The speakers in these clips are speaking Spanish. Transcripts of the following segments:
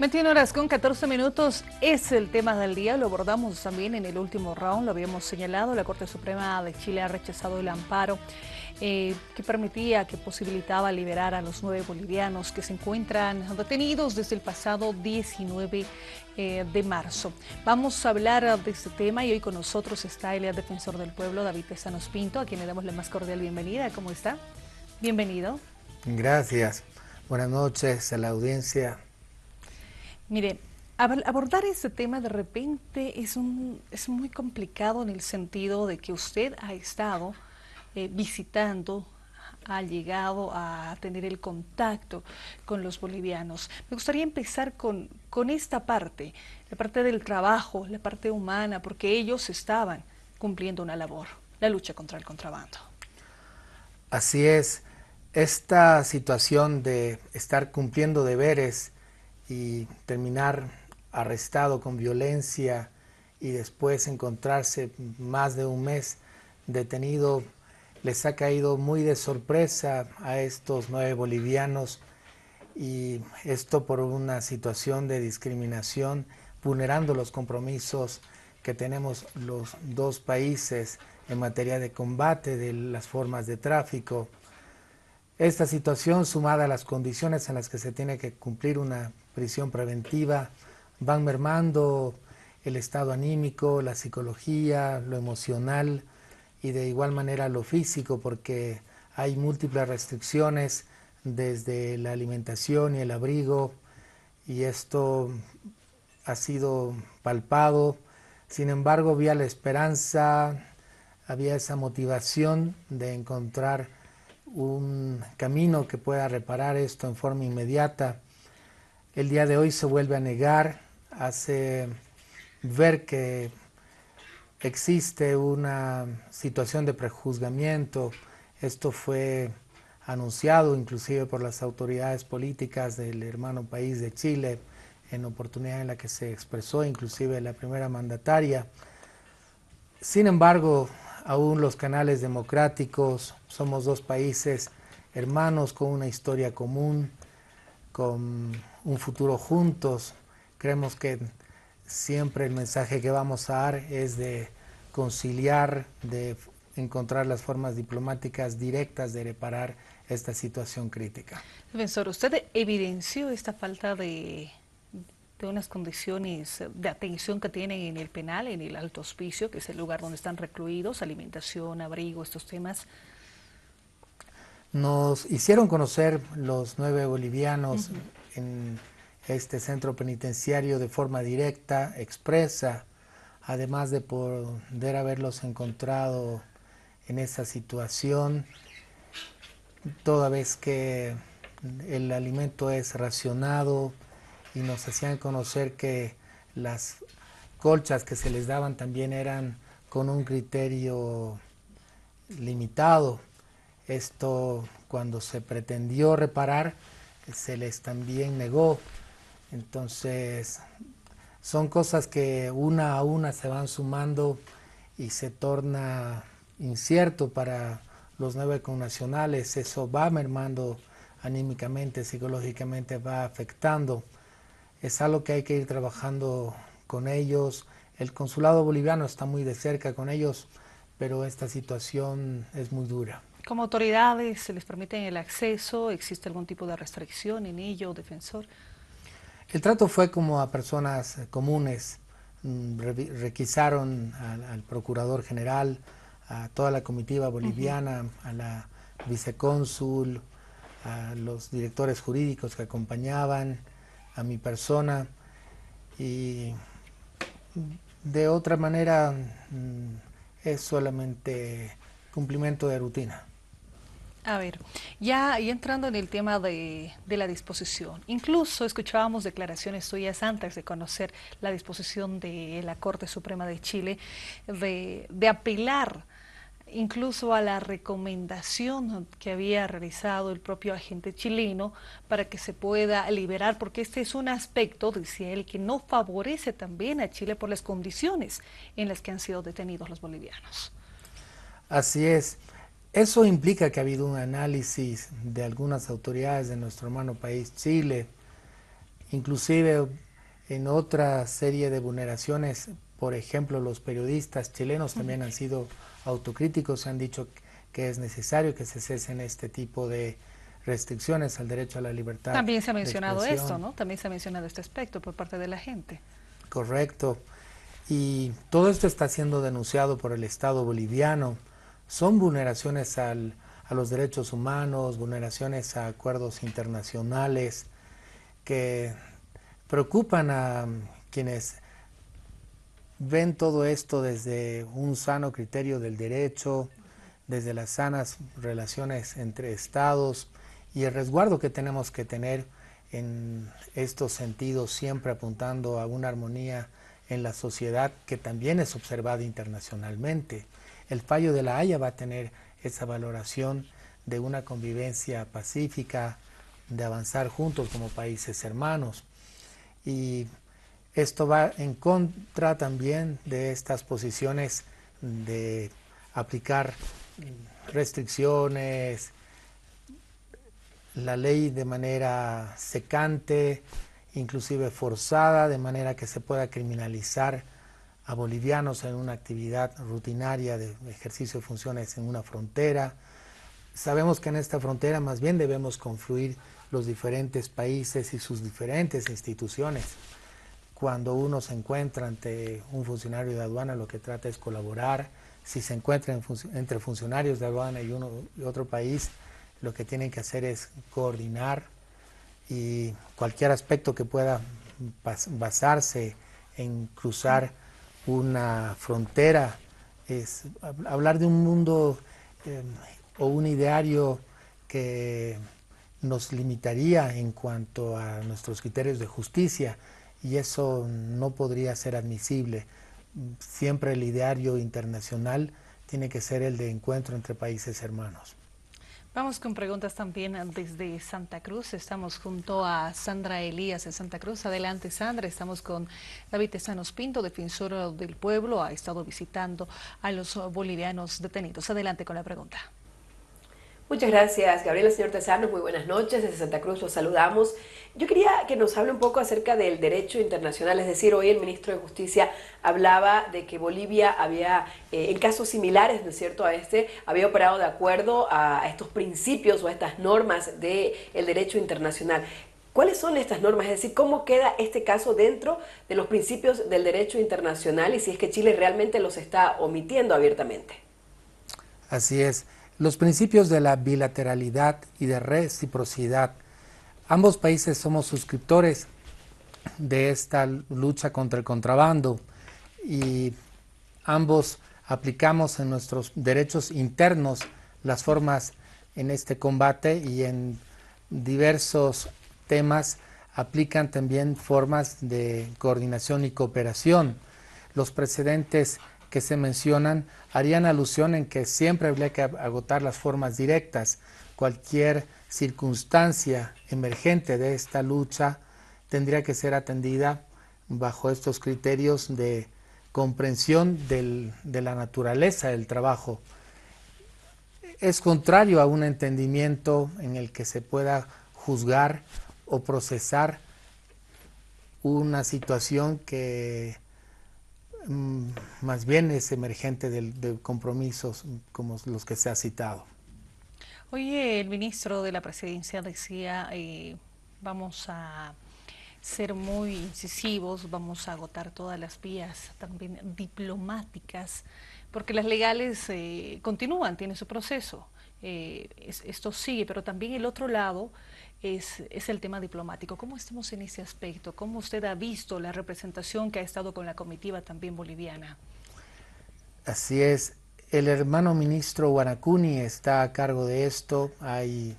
21 horas con 14 minutos es el tema del día, lo abordamos también en el último round, lo habíamos señalado, la Corte Suprema de Chile ha rechazado el amparo que permitía, que posibilitaba liberar a los 9 bolivianos que se encuentran detenidos desde el pasado 19 de marzo. Vamos a hablar de este tema y hoy con nosotros está el defensor del pueblo, David Tezanos Pinto, a quien le damos la más cordial bienvenida. ¿Cómo está? Bienvenido. Gracias. Buenas noches a la audiencia. Mire, abordar este tema de repente es muy complicado en el sentido de que usted ha estado visitando, ha llegado a tener el contacto con los bolivianos. Me gustaría empezar con esta parte, la parte del trabajo, la parte humana, porque ellos estaban cumpliendo una labor, la lucha contra el contrabando. Así es, esta situación de estar cumpliendo deberes y terminar arrestado con violencia y después encontrarse más de un mes detenido, les ha caído muy de sorpresa a estos 9 bolivianos, y esto por una situación de discriminación, vulnerando los compromisos que tenemos los dos países en materia de combate de las formas de tráfico. Esta situación, sumada a las condiciones en las que se tiene que cumplir una prisión preventiva, van mermando el estado anímico, la psicología, lo emocional y de igual manera lo físico, porque hay múltiples restricciones desde la alimentación y el abrigo, y esto ha sido palpado. Sin embargo, había la esperanza, había esa motivación de encontrar un camino que pueda reparar esto en forma inmediata. El día de hoy se vuelve a negar, hace ver que existe una situación de prejuzgamiento. Esto fue anunciado inclusive por las autoridades políticas del hermano país de Chile, en oportunidad en la que se expresó inclusive la primera mandataria. Sin embargo, aún los canales democráticos, somos dos países hermanos con una historia común, con un futuro juntos. Creemos que siempre el mensaje que vamos a dar es de conciliar, de encontrar las formas diplomáticas directas de reparar esta situación crítica. Defensor, usted evidenció esta falta de unas condiciones de atención que tienen en el penal, en el Alto Hospicio, que es el lugar donde están recluidos, alimentación, abrigo, estos temas. Nos hicieron conocer los 9 bolivianos en este centro penitenciario de forma directa, expresa, además de poder haberlos encontrado en esa situación, toda vez que el alimento es racionado, y nos hacían conocer que las colchas que se les daban también eran con un criterio limitado. Esto, cuando se pretendió reparar, se les también negó. Entonces, son cosas que una a una se van sumando y se torna incierto para los 9 connacionales. Eso va mermando anímicamente, psicológicamente, va afectando. Es algo que hay que ir trabajando con ellos. El consulado boliviano está muy de cerca con ellos, pero esta situación es muy dura. Como autoridades, ¿se les permite el acceso? ¿Existe algún tipo de restricción en ello, defensor? El trato fue como a personas comunes. Requisaron al procurador general, a toda la comitiva boliviana, a la vicecónsul, a los directores jurídicos que acompañaban, a mi persona, y de otra manera es solamente cumplimiento de rutina. A ver, ya entrando en el tema de la disposición, incluso escuchábamos declaraciones suyas antes de conocer la disposición de la Corte Suprema de Chile de apelar incluso a la recomendación que había realizado el propio agente chileno para que se pueda liberar, porque este es un aspecto, decía él, que no favorece también a Chile por las condiciones en las que han sido detenidos los bolivianos. Así es. Eso implica que ha habido un análisis de algunas autoridades de nuestro hermano país Chile, Inclusive en otra serie de vulneraciones, por ejemplo, los periodistas chilenos también han sido autocríticos, han dicho que es necesario que se cesen este tipo de restricciones al derecho a la libertad También se ha de mencionado esto, expresión. ¿no? También se ha mencionado este aspecto por parte de la gente. Correcto. Y todo esto está siendo denunciado por el Estado boliviano. Son vulneraciones a los derechos humanos, vulneraciones a acuerdos internacionales que preocupan a quienes ven todo esto desde un sano criterio del derecho, desde las sanas relaciones entre estados y el resguardo que tenemos que tener en estos sentidos, siempre apuntando a una armonía en la sociedad que también es observada internacionalmente. El fallo de La Haya va a tener esa valoración de una convivencia pacífica, de avanzar juntos como países hermanos. Y esto va en contra también de estas posiciones de aplicar restricciones, la ley de manera secante, inclusive forzada, de manera que se pueda criminalizar a bolivianos en una actividad rutinaria de ejercicio de funciones en una frontera. Sabemos que en esta frontera más bien debemos confluir los diferentes países y sus diferentes instituciones. Cuando uno se encuentra ante un funcionario de aduana, lo que trata es colaborar. Si se encuentra entre funcionarios de aduana y otro país, lo que tienen que hacer es coordinar, y cualquier aspecto que pueda basarse en cruzar una frontera es hablar de un mundo o un ideario que nos limitaría en cuanto a nuestros criterios de justicia, y eso no podría ser admisible. Siempre el ideario internacional tiene que ser el de encuentro entre países hermanos. Vamos con preguntas también desde Santa Cruz. Estamos junto a Sandra Elías de Santa Cruz. Adelante, Sandra. Estamos con David Tezanos Pinto, defensor del pueblo. Ha estado visitando a los bolivianos detenidos. Adelante con la pregunta. Muchas gracias, Gabriela. Señor Tezanos, muy buenas noches. Desde Santa Cruz los saludamos. Yo quería que nos hable un poco acerca del derecho internacional, es decir, hoy el ministro de Justicia hablaba de que Bolivia había, en casos similares, ¿no es cierto?, a este, había operado de acuerdo a estos principios o a estas normas del derecho internacional. ¿Cuáles son estas normas? Es decir, ¿cómo queda este caso dentro de los principios del derecho internacional y si es que Chile realmente los está omitiendo abiertamente? Así es. Los principios de la bilateralidad y de reciprocidad. Ambos países somos suscriptores de esta lucha contra el contrabando y ambos aplicamos en nuestros derechos internos las formas en este combate, y en diversos temas aplican también formas de coordinación y cooperación. Los precedentes que se mencionan harían alusión en que siempre habría que agotar las formas directas. Cualquier circunstancia emergente de esta lucha tendría que ser atendida bajo estos criterios de comprensión de la naturaleza del trabajo. Es contrario a un entendimiento en el que se pueda juzgar o procesar una situación que más bien es emergente de compromisos como los que se ha citado. Oye, el ministro de la Presidencia decía, vamos a ser muy incisivos, vamos a agotar todas las vías también diplomáticas, porque las legales continúan, tienen su proceso. Esto sigue, pero también el otro lado es el tema diplomático. ¿Cómo estamos en ese aspecto? ¿Cómo usted ha visto la representación que ha estado con la comitiva también boliviana? Así es. El hermano ministro Guanacuni está a cargo de esto. Hay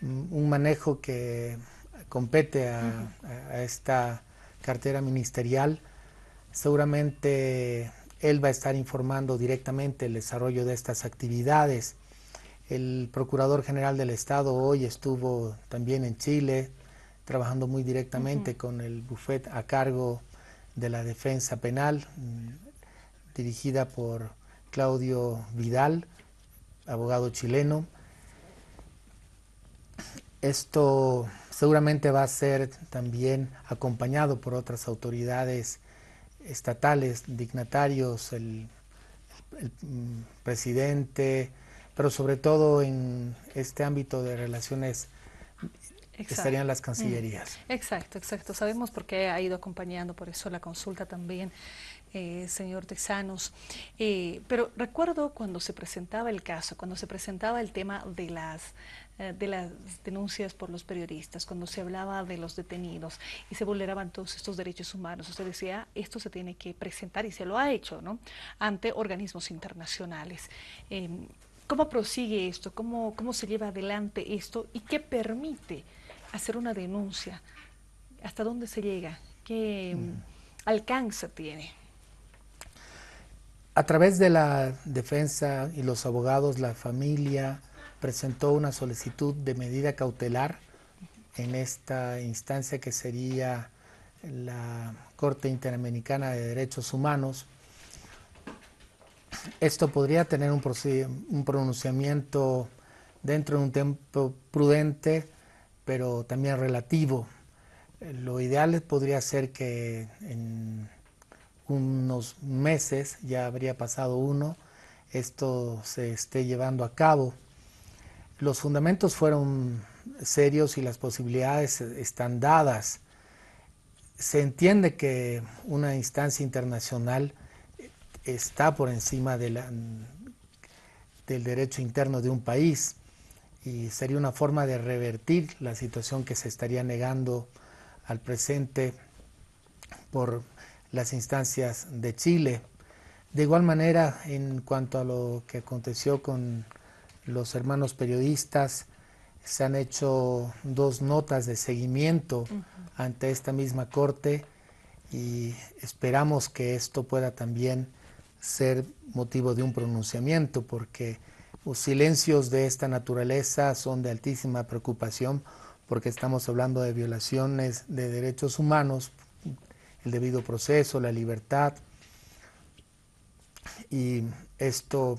un manejo que compete a esta cartera ministerial. Seguramente él va a estar informando directamente el desarrollo de estas actividades. El Procurador General del Estado hoy estuvo también en Chile, trabajando muy directamente con el bufete a cargo de la defensa penal, dirigida por Claudio Vidal, abogado chileno. Esto seguramente va a ser también acompañado por otras autoridades estatales, dignatarios, el presidente, pero sobre todo en este ámbito de relaciones Exacto. estarían las cancillerías. Exacto, exacto. Sabemos por qué ha ido acompañando, por eso la consulta también, señor Tezanos. Pero recuerdo cuando se presentaba el caso, cuando se presentaba el tema de las denuncias por los periodistas, cuando se hablaba de los detenidos y se vulneraban todos estos derechos humanos, usted decía, esto se tiene que presentar y se lo ha hecho, ¿no?, ante organismos internacionales. ¿Cómo prosigue esto? ¿Cómo se lleva adelante esto? ¿Y qué permite hacer una denuncia? ¿Hasta dónde se llega? ¿Qué alcance tiene? A través de la defensa y los abogados, la familia presentó una solicitud de medida cautelar en esta instancia que sería la Corte Interamericana de Derechos Humanos. Esto podría tener un pronunciamiento dentro de un tiempo prudente, pero también relativo. Lo ideal podría ser que en unos meses, ya habría pasado uno, esto se esté llevando a cabo. Los fundamentos fueron serios y las posibilidades están dadas. Se entiende que una instancia internacional está por encima del derecho interno de un país y sería una forma de revertir la situación que se estaría negando al presente por las instancias de Chile. De igual manera, en cuanto a lo que aconteció con los hermanos periodistas, se han hecho 2 notas de seguimiento ante esta misma corte y esperamos que esto pueda también ser motivo de un pronunciamiento, porque los silencios de esta naturaleza son de altísima preocupación, porque estamos hablando de violaciones de derechos humanos, el debido proceso, la libertad, y esto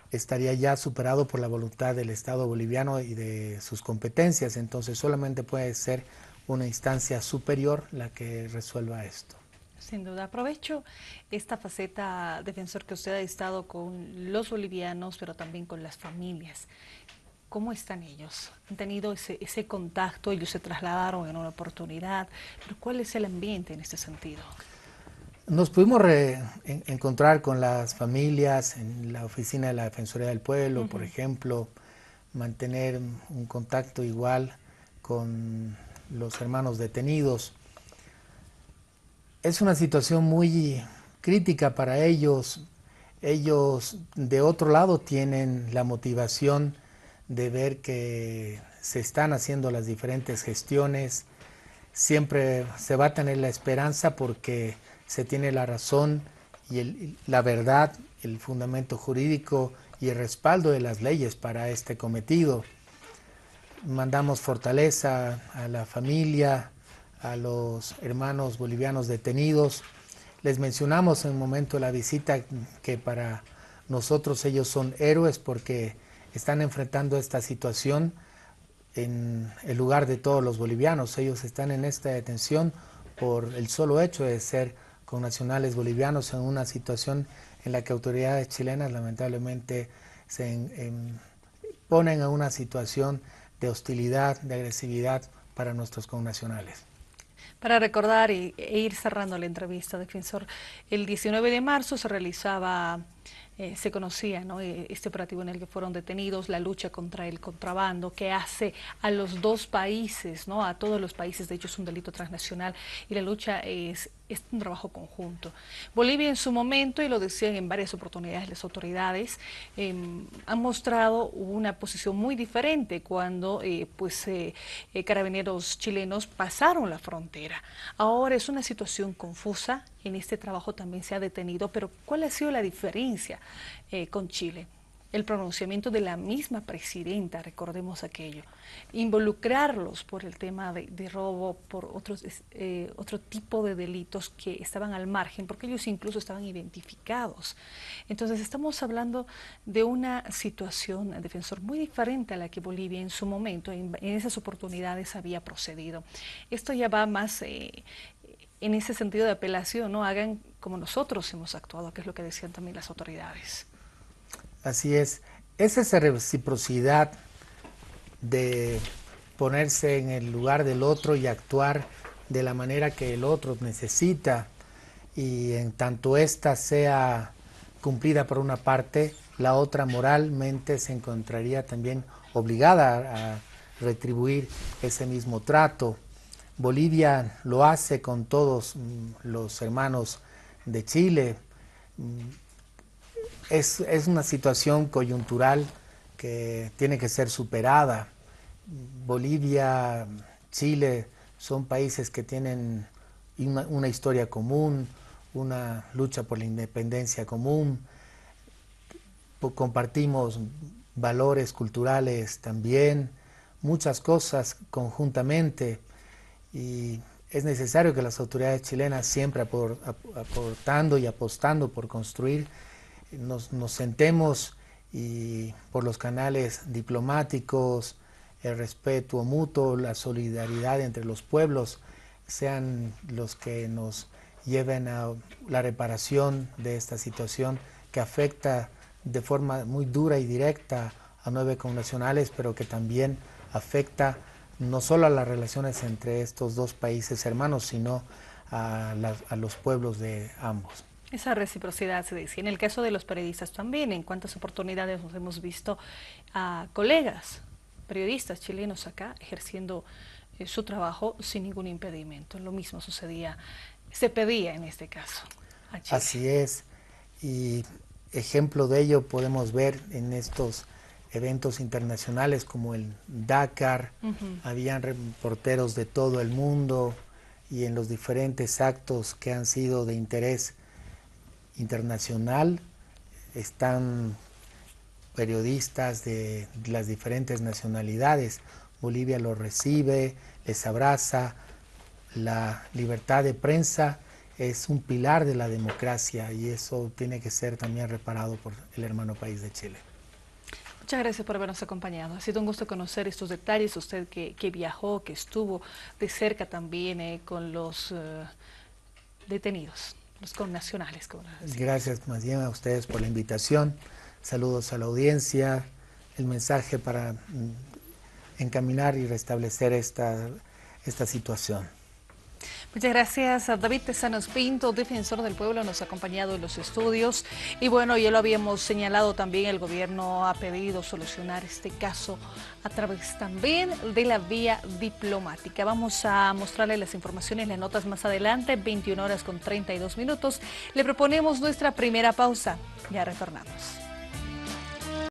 estaría ya superado por la voluntad del Estado boliviano y de sus competencias, entonces solamente puede ser una instancia superior la que resuelva esto. Sin duda, aprovecho esta faceta, defensor, que usted ha estado con los bolivianos, pero también con las familias. ¿Cómo están ellos? ¿Han tenido ese contacto? Ellos se trasladaron en una oportunidad, pero ¿cuál es el ambiente en este sentido? Nos pudimos encontrar con las familias en la oficina de la Defensoría del Pueblo, por ejemplo, mantener un contacto igual con los hermanos detenidos. Es una situación muy crítica para ellos. Ellos, de otro lado, tienen la motivación de ver que se están haciendo las diferentes gestiones. Siempre se va a tener la esperanza porque se tiene la razón y la verdad, el fundamento jurídico y el respaldo de las leyes para este cometido. Mandamos fortaleza a la familia, a los hermanos bolivianos detenidos. Les mencionamos en el momento de la visita que para nosotros ellos son héroes porque están enfrentando esta situación en el lugar de todos los bolivianos. Ellos están en esta detención por el solo hecho de ser connacionales bolivianos en una situación en la que autoridades chilenas lamentablemente se ponen a una situación de hostilidad, de agresividad para nuestros connacionales. Para recordar e ir cerrando la entrevista, defensor, el 19 de marzo se realizaba, se conocía, ¿no?, este operativo en el que fueron detenidos, la lucha contra el contrabando, que hace a los 2 países, ¿no?, a todos los países, de hecho es un delito transnacional, y la lucha es un trabajo conjunto. Bolivia en su momento, y lo decían en varias oportunidades las autoridades, han mostrado una posición muy diferente cuando carabineros chilenos pasaron la frontera. Ahora es una situación confusa, en este trabajo también se ha detenido, pero ¿cuál ha sido la diferencia con Chile? el pronunciamiento de la misma presidenta, recordemos aquello, involucrarlos por el tema de robo, por otro tipo de delitos que estaban al margen, porque ellos incluso estaban identificados. Entonces estamos hablando de una situación, defensor, muy diferente a la que Bolivia en su momento, en esas oportunidades había procedido. Esto ya va más en ese sentido de apelación, ¿no? Hagan como nosotros hemos actuado, que es lo que decían también las autoridades. Así es esa reciprocidad de ponerse en el lugar del otro y actuar de la manera que el otro necesita, y en tanto ésta sea cumplida por una parte, la otra moralmente se encontraría también obligada a retribuir ese mismo trato. Bolivia lo hace con todos los hermanos de Chile. Es una situación coyuntural que tiene que ser superada. Bolivia, Chile son países que tienen una historia común, una lucha por la independencia común, compartimos valores culturales también, muchas cosas conjuntamente, y es necesario que las autoridades chilenas, siempre aportando y apostando por construir, nos sentemos y por los canales diplomáticos, el respeto mutuo, la solidaridad entre los pueblos, sean los que nos lleven a la reparación de esta situación que afecta de forma muy dura y directa a 9 connacionales, pero que también afecta no solo a las relaciones entre estos dos países hermanos, sino a los pueblos de ambos. Esa reciprocidad se decía. En el caso de los periodistas también, en cuántas oportunidades nos hemos visto a colegas, periodistas chilenos acá, ejerciendo su trabajo sin ningún impedimento. Lo mismo sucedía, se pedía en este caso a Chile. Así es, y ejemplo de ello podemos ver en estos eventos internacionales como el Dakar. Habían reporteros de todo el mundo, y en los diferentes actos que han sido de interés internacional están periodistas de las diferentes nacionalidades. Bolivia los recibe, les abraza. La libertad de prensa es un pilar de la democracia, y eso tiene que ser también reparado por el hermano país de Chile. Muchas gracias por habernos acompañado. Ha sido un gusto conocer estos detalles. Usted que viajó, que estuvo de cerca también con los detenidos, los connacionales. Gracias más bien a ustedes por la invitación. Saludos a la audiencia. El mensaje para encaminar y restablecer esta situación. Muchas gracias a David Tezanos Pinto, defensor del pueblo, nos ha acompañado en los estudios. Y bueno, ya lo habíamos señalado también, el gobierno ha pedido solucionar este caso a través también de la vía diplomática. Vamos a mostrarle las informaciones, las notas más adelante, 21 horas con 32 minutos. Le proponemos nuestra primera pausa. Ya retornamos.